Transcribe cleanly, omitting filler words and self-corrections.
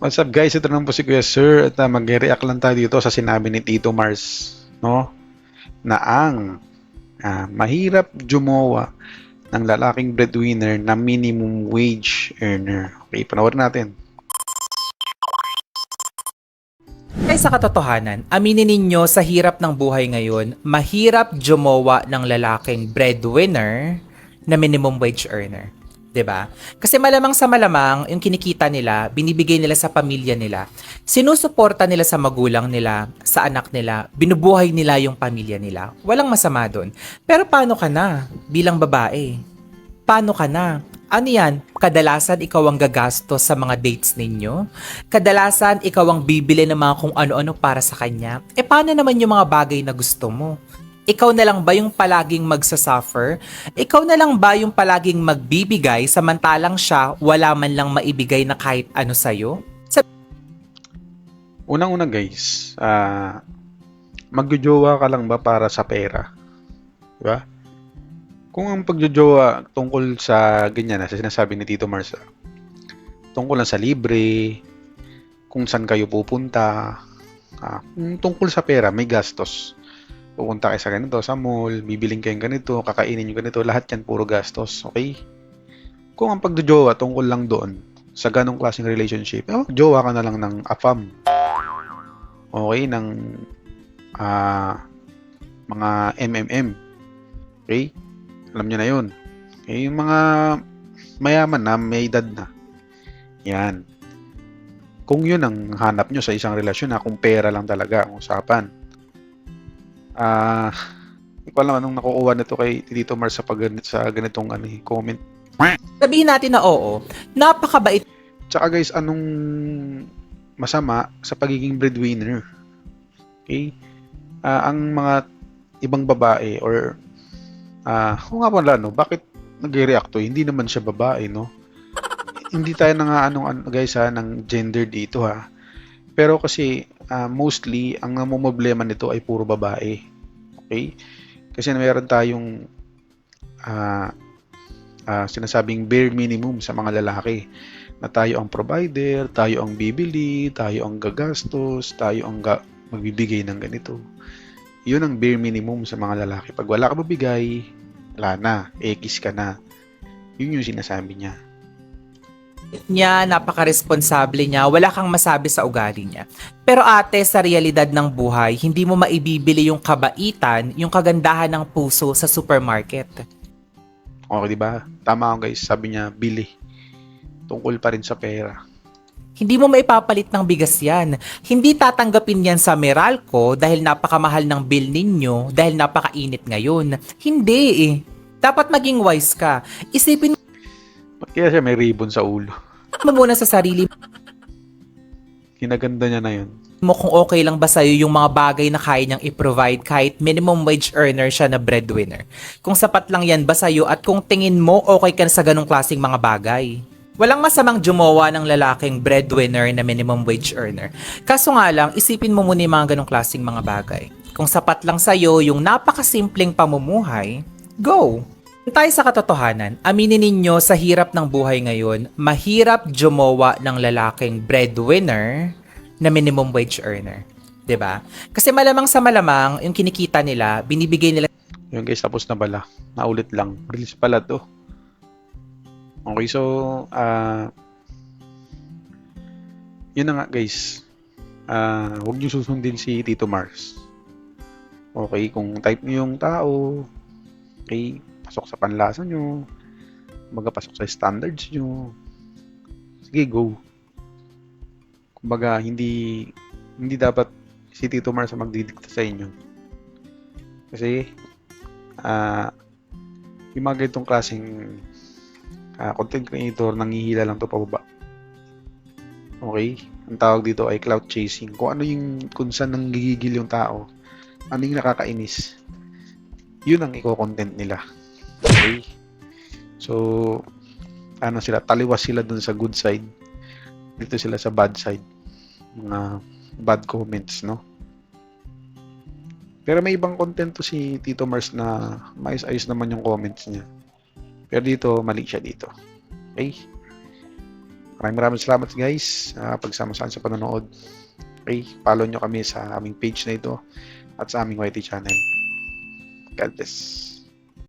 What's up guys? Ito naman po si Kuya Sir at mag-react lang tayo dito sa sinabi ni Tito Mars, no? Na ang mahirap jumowa ng lalaking breadwinner na minimum wage earner. Okay, panoorin natin. Ay sa katotohanan, aminin ninyo sa hirap ng buhay ngayon, mahirap jumowa ng lalaking breadwinner na minimum wage earner. 'Di ba? Kasi malamang sa malamang, yung kinikita nila, binibigay nila sa pamilya nila, sinusuporta nila sa magulang nila, sa anak nila, binubuhay nila yung pamilya nila. Walang masama doon. Pero paano ka na bilang babae? Paano ka na? Ano yan? Kadalasan ikaw ang gagastos sa mga dates ninyo? Kadalasan ikaw ang bibili ng mga kung ano-ano para sa kanya? E paano naman yung mga bagay na gusto mo? Ikaw na lang ba yung palaging magsasuffer? Ikaw na lang ba yung palaging magbibigay samantalang siya wala man lang maibigay na kahit ano sa'yo? Unang-una guys, magjojowa ka lang ba para sa pera? Diba? Kung ang pagjojowa tungkol sa ganyan na sa sinasabi ni Tito Mars, tungkol lang sa libre, kung saan kayo pupunta, tungkol sa pera, may gastos. Pupunta kayo sa ganito, sa mall, bibiling kayong ganito, kakainin yung ganito, lahat yan puro gastos, okay? Kung ang pagjojowa tungkol lang doon, sa ganong klaseng relationship, jowa ka na lang ng afam. Okay, ng mga MMM. Okay? Alam nyo na yun. Okay, yung mga mayaman na, may edad na. Yan. Kung yun ang hanap nyo sa isang relasyon, kung pera lang talaga ang usapan. Hindi ko alam anong nakukuha nito kay Tito Mars sa ganitong comment. Sabihin natin na oo, napakabait. Tsaka guys, anong masama sa pagiging breadwinner? Okay? Ang mga ibang babae or kung nga pala, no, bakit nag-react to? Hindi naman siya babae, no? Hindi tayo guys ng gender dito ha. Pero kasi mostly ang namumblema nito ay puro babae. Okay? Kasi meron tayong sinasabing bare minimum sa mga lalaki na tayo ang provider, tayo ang bibili, tayo ang gagastos, tayo ang magbibigay ng ganito. Yun ang bare minimum sa mga lalaki. Pag wala ka mabigay, wala na, X ka na. Yun yung sinasabi niya. Napaka-responsable niya, wala kang masabi sa ugali niya. Pero ate, sa realidad ng buhay, hindi mo maibibili yung kabaitan, yung kagandahan ng puso sa supermarket. Okay, di ba? Tama ako guys, sabi niya, bili. Tungkol pa rin sa pera. Hindi mo maipapalit ng bigas yan. Hindi tatanggapin yan sa Meralco dahil napakamahal ng bill ninyo, dahil napakainit ngayon. Hindi eh. Dapat maging wise ka. Isipin Ba't kaya siya may ribbon sa ulo? mo muna sa sarili Kinaganda niya na yun. mo kung okay lang ba sa'yo yung mga bagay na kaya niyang i-provide kahit minimum wage earner siya na breadwinner. Kung sapat lang yan ba sa'yo at kung tingin mo okay ka sa ganong klaseng mga bagay. Walang masamang jumowa ng lalaking breadwinner na minimum wage earner. Kaso nga lang, isipin mo muna yung mga ganong klaseng mga bagay. Kung sapat lang sa'yo yung napakasimpleng pamumuhay, go! Tayo sa katotohanan, aminin ninyo sa hirap ng buhay ngayon, mahirap jumowa ng lalaking breadwinner na minimum wage earner. 'Di ba? Kasi malamang sa malamang, yung kinikita nila, binibigay nila Yun guys, tapos na pala. Naulit lang. Release pala to. Okay, so yun na nga guys. Huwag niyo susundin si Tito Mars. Okay, kung type niyo yung tao, okay, pasok sa panlasa nyo, pasok sa standards nyo, sige, go. Kumbaga, hindi dapat si Tito Mars ang magdidikta sa inyo. Kasi, yung mga ganitong klaseng content creator, nangihila lang to pababa. Okay? Ang tawag dito ay clout chasing. Kung saan nanggigigil yung tao, ano yung nakakainis, yun ang i-content nila. Okay? So, taliwas sila dun sa good side. Dito sila sa bad side. Mga bad comments, no? Pero may ibang content to si Tito Mars na maayos-ayos naman yung comments niya. Pero dito, mali siya dito. Okay? Maraming salamat guys pagsama sa panonood. Okay, follow nyo kami sa aming page na ito at sa aming YT channel. God bless.